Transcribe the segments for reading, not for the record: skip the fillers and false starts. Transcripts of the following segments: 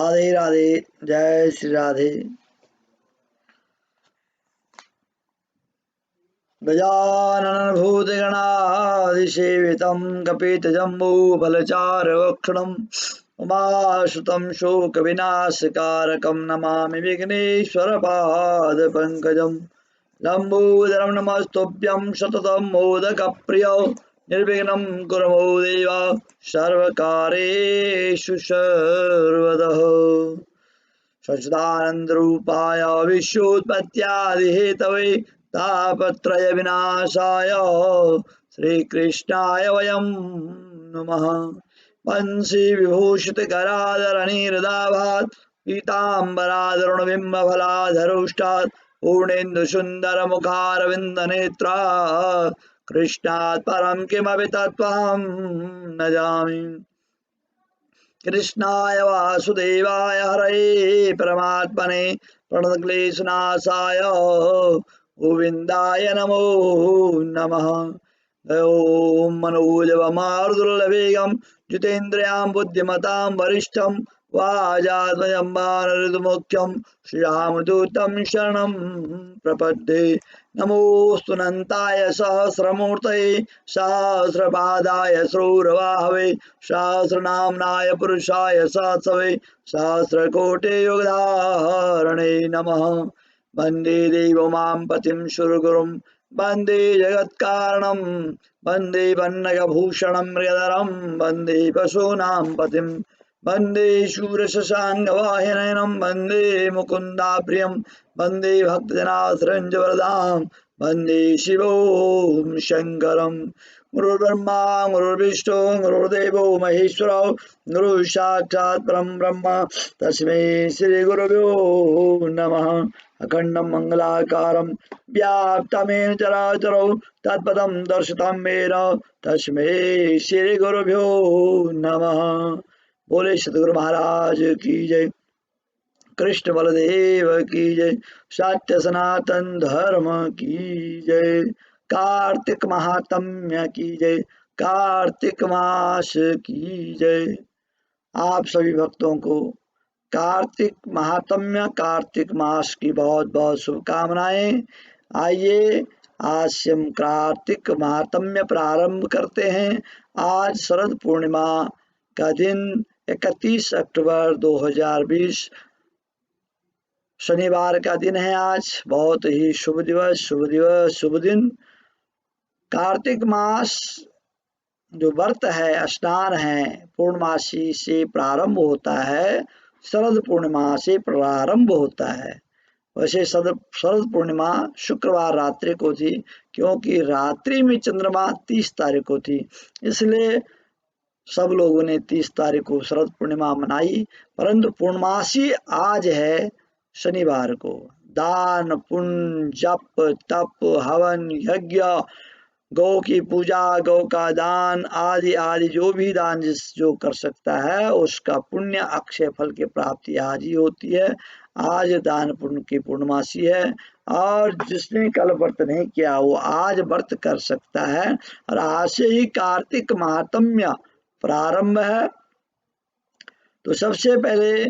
राधे राधे। जय श्री राधे। गजानन भूतगणाधिसेवितं कपितजम्बूफलचारुभक्षणं उमासुतं शोकविनाशकारकं नमामि विघ्नेश्वरपादपङ्कजं। लम्बोदरं नमस्तुभ्यं सततं मोदकप्रियो निर्विघ्नं कुरु मो देव सर्वकार्येषु सर्वतः। सच्चिदानन्दरूपाय विश्वोत्पत्त्यादिहेतवे तापत्रय विनाशाय श्रीकृष्णाय वयं नुमः। वंशी विभूषित करादरणीरदाभात् पीताम्बरादरुणबिम्बफलाधरोष्टात् पूर्णेन्दु सुन्दर मुखारविन्दनेत्रा कृष्णात् परं किमपि तत्त्वं न जामि। कृष्णाय वासुदेवाय हरये परमात्मने प्रणतक्लेशनाशाय गोविन्दाय नमो नमः। ॐ मनोजवमारुदुर्लभेगं जितेन्द्रियां बुद्धिमतां वरिष्ठं वाजात्मजं वानरमुख्यं श्रीरामदूतं शरणं प्रपद्ये। नमोऽस्तु अनन्ताय सहस्रमूर्तये सहस्रपादाय श्रूरवाहवे सहस्रनाम्नाय पुरुषाय सहस्रवे सहस्रकोटियुगधारणे नमः। वन्दे देवो मां पतिं सुरगुरुं वन्दे जगत्कारणं वन्दे पन्नगभूषणं मृगधरं वन्दे पशूनां पतिं वन्दे शूरशशाङ्गवाहननं वन्दे मुकुन्दाप्रियं वन्दे भक्तजनाश्रयं वन्दे शिवं शङ्करं। गुरुर्ब्रह्मा गुरुर्विष्णु गुरुर्देवो महेश्वरो गुरुः साक्षात् परं ब्रह्म तस्मै श्रीगुरुभ्यो नमः। अखण्डं मङ्गलाकारं व्याप्तमेन चराचरौ तत्पदं दर्शितं येन तस्मै श्रीगुरुभ्यो नमः। बोले सद्गुरु महाराज की जय। कृष्ण बलदेव की जय। सत्य सनातन धर्म की जय। कार्तिक महात्म्य की जय। कार्तिक मास की जय। आप सभी भक्तों को कार्तिक महात्म्य कार्तिक मास की बहुत बहुत शुभकामनाएं। आइए आज से हम कार्तिक महात्म्य प्रारंभ करते हैं। आज शरद पूर्णिमा का दिन 31 अक्टूबर 2020 शनिवार का दिन है। आज बहुत ही शुभ दिवस शुभ दिन। कार्तिक मास जो व्रत है स्नान है पूर्णमासी से प्रारंभ होता है, शरद पूर्णिमा से प्रारंभ होता है। वैसे शरद पूर्णिमा शुक्रवार रात्रि को थी, क्योंकि रात्रि में चंद्रमा 30 तारीख को थी, इसलिए सब लोगों ने 30 तारीख को शरद पूर्णिमा मनाई। परंतु पूर्णमासी आज है शनिवार को। दान पुण्य जप तप हवन यज्ञ गौ की पूजा गौ का दान आदि आदि जो भी दान जो कर सकता है उसका पुण्य अक्षय फल की प्राप्ति आज ही होती है। आज दान पुण्य की पूर्णमासी है और जिसने कल व्रत नहीं किया वो आज व्रत कर सकता है। और आज से ही कार्तिक महात्म्य प्रारंभ है। तो सबसे पहले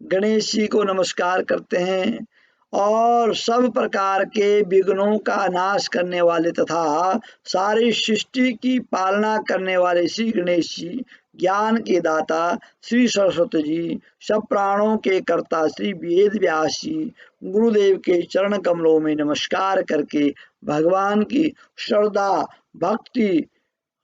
गणेश जी को नमस्कार करते हैं और सब प्रकार के विघ्नों का नाश करने वाले तथा सारी सृष्टि की पालना करने वाले श्री गणेश जी, ज्ञान के दाता श्री सरस्वती जी, सब प्राणों के कर्ता श्री वेद व्यास जी, गुरुदेव के चरण कमलों में नमस्कार करके भगवान की श्रद्धा भक्ति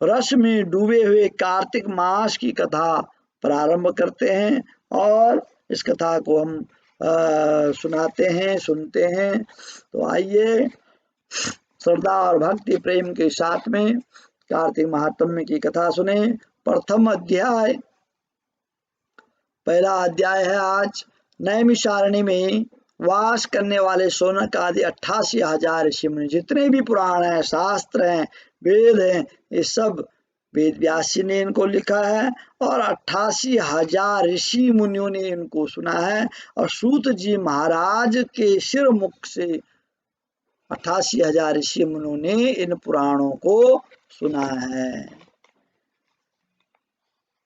रस में डूबे हुए कार्तिक मास की कथा प्रारंभ करते हैं और इस कथा को हम सुनाते हैं सुनते हैं। तो आइए श्रद्धा और भक्ति प्रेम के साथ में कार्तिक महात्म्य की कथा सुने। प्रथम अध्याय, पहला अध्याय है आज। नैमिषारण्य में वास करने वाले शौनक आदि 88,000 ऋषि मुनि, जितने भी पुराण हैं शास्त्र हैं वेद हैं, ये सब वेद व्यास जी ने इनको लिखा है और 88,000 ऋषि मुनियों ने इनको सुना है। और सूत जी महाराज के सिर मुख से 88,000 ऋषि मुनियों ने इन पुराणों को सुना है।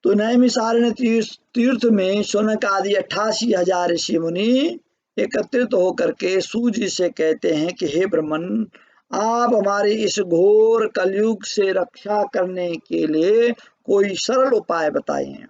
तो नैमिषारण्य तीर्थ में शौनक आदि 88,000 ऋषि मुनि एकत्रित होकर के सूजी से कहते हैं कि हे ब्रह्मन, आप हमारी इस घोर कलयुग से रक्षा करने के लिए कोई सरल उपाय बताइए।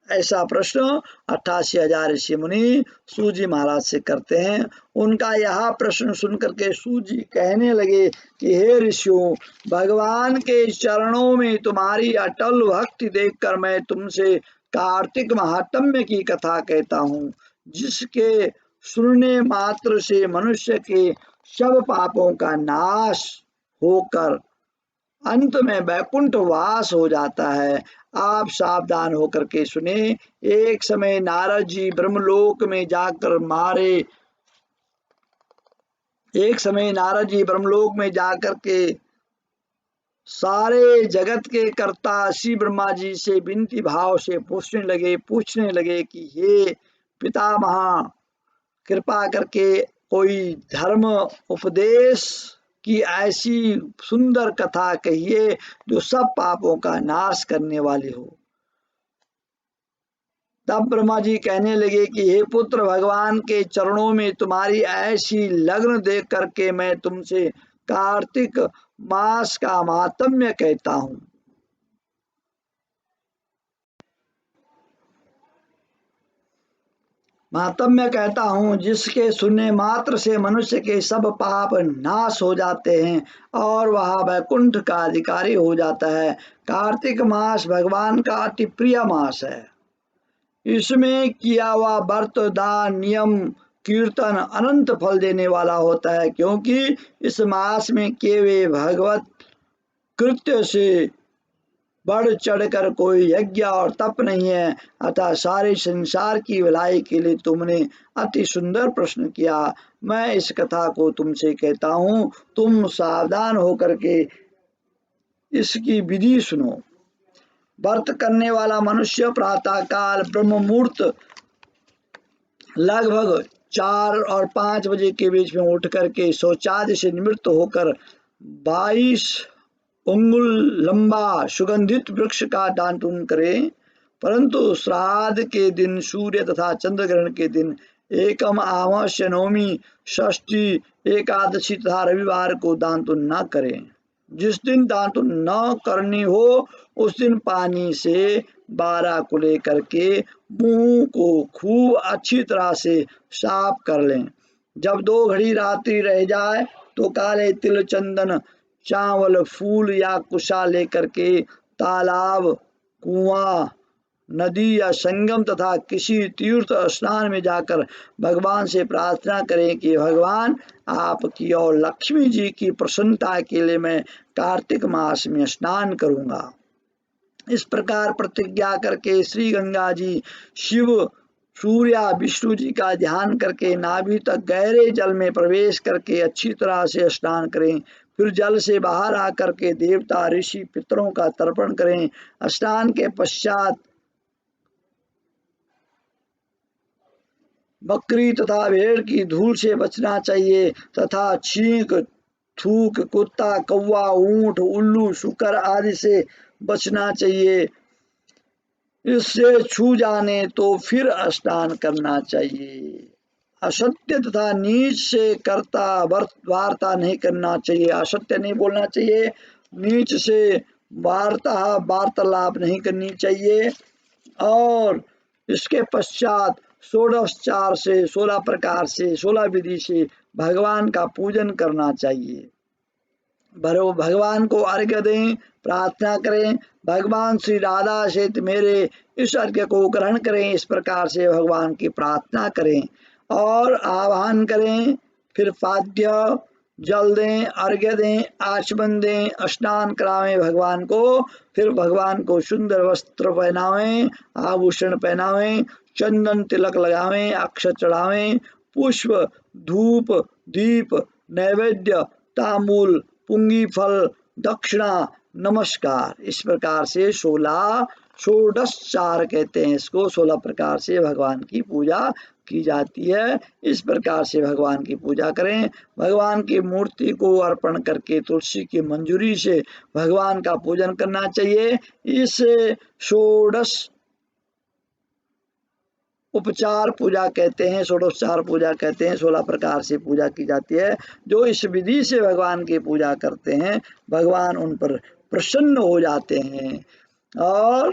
ऐसा प्रश्न 88,000 ऋषि मुनि सूजी महाराज से करते हैं। उनका यह प्रश्न सुनकर के सूजी कहने लगे कि हे ऋषियों, भगवान के चरणों में तुम्हारी अटल भक्ति देखकर मैं तुमसे कार्तिक महात्म्य की कथा कहता हूँ, जिसके सुनने मात्र से मनुष्य के सब पापों का नाश होकर अंत में वैकुंठ वास हो जाता है। आप सावधान होकर के सुने। एक समय नारद जी ब्रह्मलोक में जाकर के सारे जगत के कर्ता श्री ब्रह्मा जी से विनती भाव से पूछने लगे कि हे पितामह, कृपा करके कोई धर्म उपदेश की ऐसी सुंदर कथा कहिए जो सब पापों का नाश करने वाली हो। तब ब्रह्मा जी कहने लगे कि हे पुत्र, भगवान के चरणों में तुम्हारी ऐसी लगन देख करके मैं तुमसे कार्तिक मास का महात्म्य कहता हूँ। जिसके सुनने मात्र से मनुष्य के सब पाप नाश हो जाते हैं और वह वैकुंठ का अधिकारी हो जाता है। कार्तिक मास भगवान का अति प्रिय मास है। इसमें किया हुआ व्रत, दान, नियम, कीर्तन अनंत फल देने वाला होता है, क्योंकि इस मास में किए हुए भगवत कृत्य से बढ़ चढ़कर कोई यज्ञ और तप नहीं है। अतः सारे संसार की भलाई के लिए तुमने अति सुंदर प्रश्न किया। मैं इस कथा को तुमसे कहता हूँ, तुम सावधान होकर के इसकी विधि सुनो। व्रत करने वाला मनुष्य प्रातः काल ब्रह्म मुहूर्त लगभग 4 और 5 बजे के बीच में उठ करके शौचादि से निवृत्त होकर 22 अंगुल लंबा सुगंधित वृक्ष का दातून करें, परंतु श्राद्ध के दिन, सूर्य तथा चंद्र ग्रहण के दिन, एकम अमावस्या, नवमी, षष्ठी, एकादशी तथा रविवार को दातून न करें। जिस दिन दातून न करनी हो उस दिन पानी से 12 को लेकर के मुंह को खूब अच्छी तरह से साफ कर लें। जब 2 घड़ी रात्रि रह जाए तो काले तिल, चंदन, चावल, फूल या कुशा लेकर के तालाब, कुआं, नदी या संगम तथा किसी तीर्थ स्नान में जाकर भगवान से प्रार्थना करें कि भगवान, आपकी और लक्ष्मी जी की प्रसन्नता के लिए मैं कार्तिक मास में स्नान करूंगा। इस प्रकार प्रतिज्ञा करके श्री गंगा जी, शिव, सूर्य, विष्णु जी का ध्यान करके नाभि तक गहरे जल में प्रवेश करके अच्छी तरह से स्नान करें। फिर जल से बाहर आकर के देवता, ऋषि, पितरों का तर्पण करें। स्नान के पश्चात बकरी तथा भेड़ की धूल से बचना चाहिए तथा छींक, थूक, कुत्ता, कौवा, ऊंट, उल्लू, शुकर आदि से बचना चाहिए। इससे छू जाने तो फिर स्नान करना चाहिए। असत्य तथा नीच से करता वार्ता नहीं करना चाहिए। असत्य नहीं बोलना चाहिए, नीच से वार्तालाप नहीं करनी चाहिए। और इसके पश्चात 16 प्रकार से 16 विधि से भगवान का पूजन करना चाहिए। भगवान को अर्घ्य दें, प्रार्थना करें, भगवान श्री राधा से मेरे इस अर्घ्य को ग्रहण करें। इस प्रकार से भगवान की प्रार्थना करें और आह्वान करें। फिर पाद्य जल दें, अर्घ्य दें, आचमन दें, स्नान करावें भगवान को। फिर भगवान को सुंदर वस्त्र पहनावें, आभूषण पहनावें, चंदन तिलक लगावें, अक्षत चढ़ावें, पुष्प, धूप, दीप, नैवेद्य, तांबूल, पुंगी फल, दक्षिणा, नमस्कार, इस प्रकार से 16 षोडशचार कहते हैं इसको। 16 प्रकार से भगवान की पूजा की जाती है। इस प्रकार से भगवान की पूजा करें। भगवान की मूर्ति को अर्पण करके तुलसी की मंजूरी से भगवान का पूजन करना चाहिए। इस षोडश उपचार पूजा कहते हैं, षोडोपचार पूजा कहते हैं। 16 प्रकार से पूजा की जाती है। जो इस विधि से भगवान की पूजा करते हैं, भगवान उन पर प्रसन्न हो जाते हैं और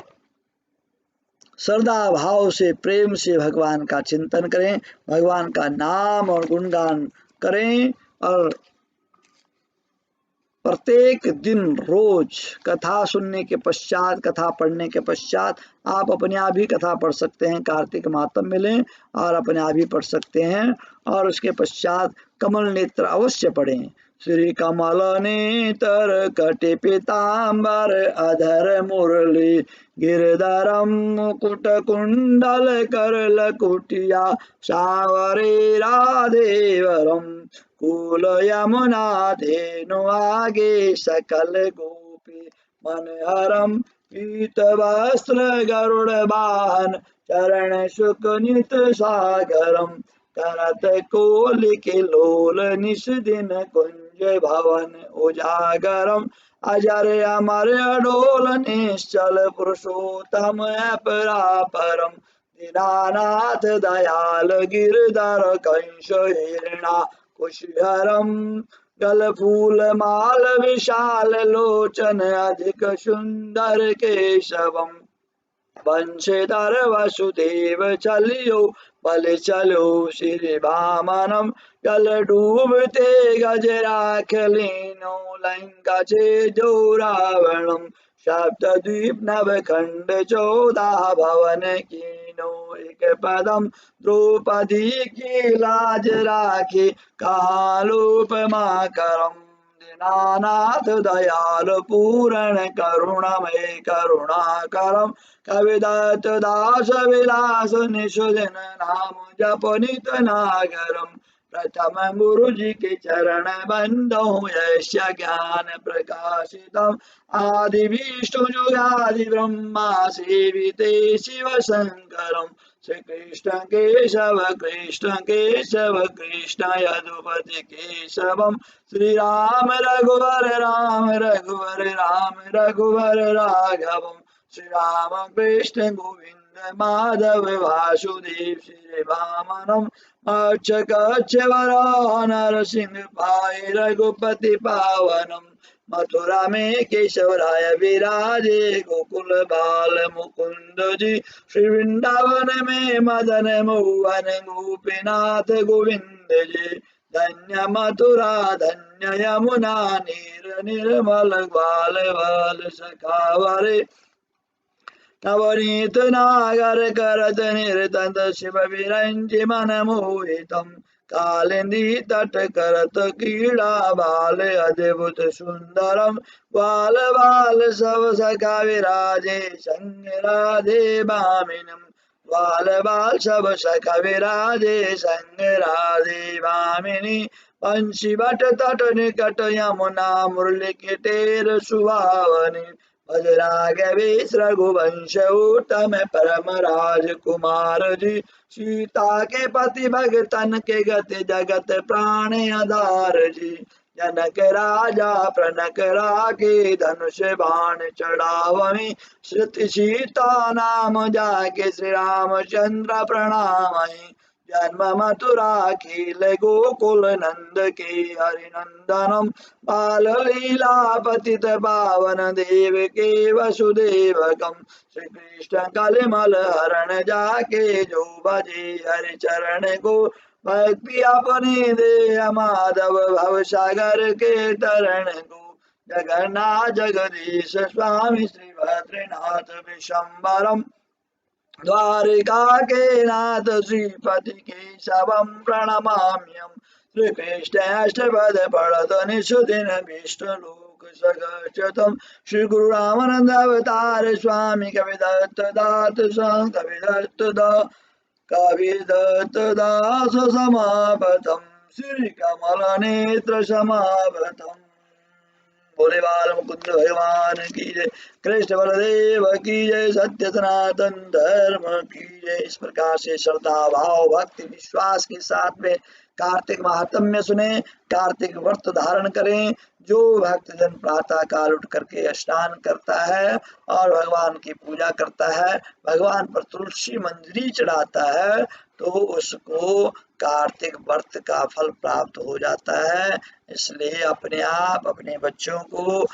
श्रद्धा भाव से प्रेम से भगवान का चिंतन करें, भगवान का नाम और गुणगान करें और प्रत्येक दिन रोज कथा सुनने के पश्चात, कथा पढ़ने के पश्चात आप अपने आप ही कथा पढ़ सकते हैं। कार्तिक मातम में लें और अपने आप ही पढ़ सकते हैं और उसके पश्चात कमल नेत्र अवश्य पढ़ें। श्री कमल नेत्र कटि पीताम्बर अधर मुरली गिरधरम मुकुट कुंडल कर लकुटिया सावरे राधेवरम कुल यमुना धेनु आगे सकल गोपी मनहरम पीत वस्त्र गरुड़ वाहन चरण सुकनित सागरम करत कोलिके लोल निश दिन कुंज भवन उजागरम अजर अमर अडोल निश्चल पुरुषोत्तम अपरापरम दीनानाथ दयाल गिरधर कंस हिरणा कुशहरम गल फूल माल विशाल लोचन अधिक सुंदर केशवम वंशीधर वसुदेव चलियो बल चलो श्री वामनम गल डूबते गजराख लीनो लंका से जो रावणम सप्तद्वीप नवखंड 14 भवन कीनो एक पदम द्रौपदी की लाज राखी कालोपमा करम दीनानाथ दयाल पूरण करुणमय करुणाकरम कविदत्त दास विलास निषुदिन नाम जप नित नागरम प्रथम गुरु जी के चरण बंदो यस्य ज्ञान प्रकाशितम आदि विष्णु जुगादि ब्रह्मा सेविते शिव शंकरम श्री कृष्ण केशव कृष्ण यदुपति केशवम श्री राम रघुवर राम रघुवर राघवम श्री राम कृष्ण गोविंद माधव वासुदेव श्री वामनम अक्ष कक्ष वराह नरसिंह पाय रघुपति पावनम मथुरा में केशव राय विराजे गोकुल बाल मुकुंद जी श्री वृंदावन में मदन मोहन गोपीनाथ गोविंद जी धन्य मथुरा धन्य यमुना नीर निर्मल ग्वाल बाल सखावरे नवनीत नागर करत निरतंत शिव विरंजि मन मोहितम कालिंदी तट करत क्रीड़ा बाल अद्भुत सुंदरम बाल बाल सब सखा विराजे संग राधे भामिनम बाल बाल सब सखा विराजे संग राधे भामिनी पंची बट तट निकट यमुना मुरली के टेर सुहावनी भजराघवे रघुवंश उत्तम परम राजकुमार जी सीता के पति भगतन के गति जगत प्राण आधार जी जनक राजा प्रणक रागे धनुष बाण चढ़ावमी श्रुति सीता नाम जाके श्री रामचंद्र प्रणामहि जन्म मथुरा खिल गोकुल नंद के हरिनंदनम बाल लीला पतित पावन देव के वसुदेवकम श्री कृष्ण कलिमल हरण जाके जो भजे हरि चरण को भक्ति अपने दे माधव भव सागर के तरण को जगन्नाथ जगदीश स्वामी श्री भद्रनाथ विशंबरम द्वारिका के नाथ श्रीपति केशवम प्रणमाम्यम श्री कृष्ण अष्टपद पढ़त निषुदिन विष्णु लोक सगचतम श्री गुरु रामानंद अवतार स्वामी कविदत्त दात कविदत्त दास समापतम श्री कमल नेत्र समापतम। बोले बाल मुकुंद भगवान की जय। कृष्ण बलदेव की जय। सत्य सनातन धर्म की जय। इस प्रकार से श्रद्धा भाव भक्ति विश्वास के साथ में कार्तिक महात्म्य सुने, कार्तिक व्रत धारण करें। जो भक्तजन प्रातः काल उठ करके स्नान करता है और भगवान की पूजा करता है, भगवान पर तुलसी मंजरी चढ़ाता है, तो उसको कार्तिक व्रत का फल प्राप्त हो जाता है। इसलिए अपने आप अपने बच्चों को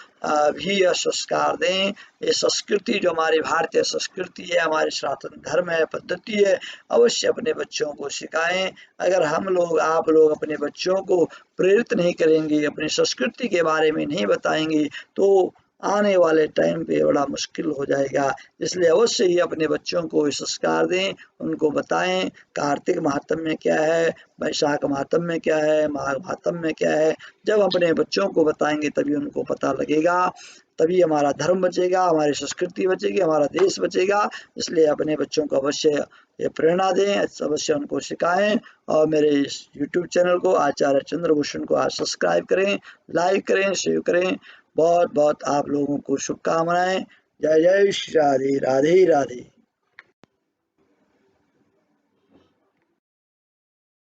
भी यह संस्कार दें। ये संस्कृति जो हमारी भारतीय संस्कृति है, हमारी सनातन धर्म है, पद्धति है, अवश्य अपने बच्चों को सिखाएं। अगर हम लोग आप लोग अपने बच्चों को प्रेरित नहीं करेंगे, अपनी संस्कृति के बारे में नहीं बताएंगे, तो आने वाले टाइम पे बड़ा मुश्किल हो जाएगा। इसलिए अवश्य ही अपने बच्चों को संस्कार दें, उनको बताएं कार्तिक महात्म्य क्या है, वैशाख महात्म्य क्या है, माघ महात्म्य क्या है। जब अपने बच्चों को बताएंगे तभी उनको पता लगेगा, तभी हमारा धर्म बचेगा, हमारी संस्कृति बचेगी, हमारा देश बचेगा। इसलिए अपने बच्चों को अवश्य ये प्रेरणा दें, अवश्य उनको सिखाएं। और मेरे इस यूट्यूब चैनल को आचार्य चंद्रभूषण को आज सब्सक्राइब करें, लाइक करें, शेयर करें। बहुत बहुत आप लोगों को शुभकामनाएं। जय जय श्री राधे, राधे राधे।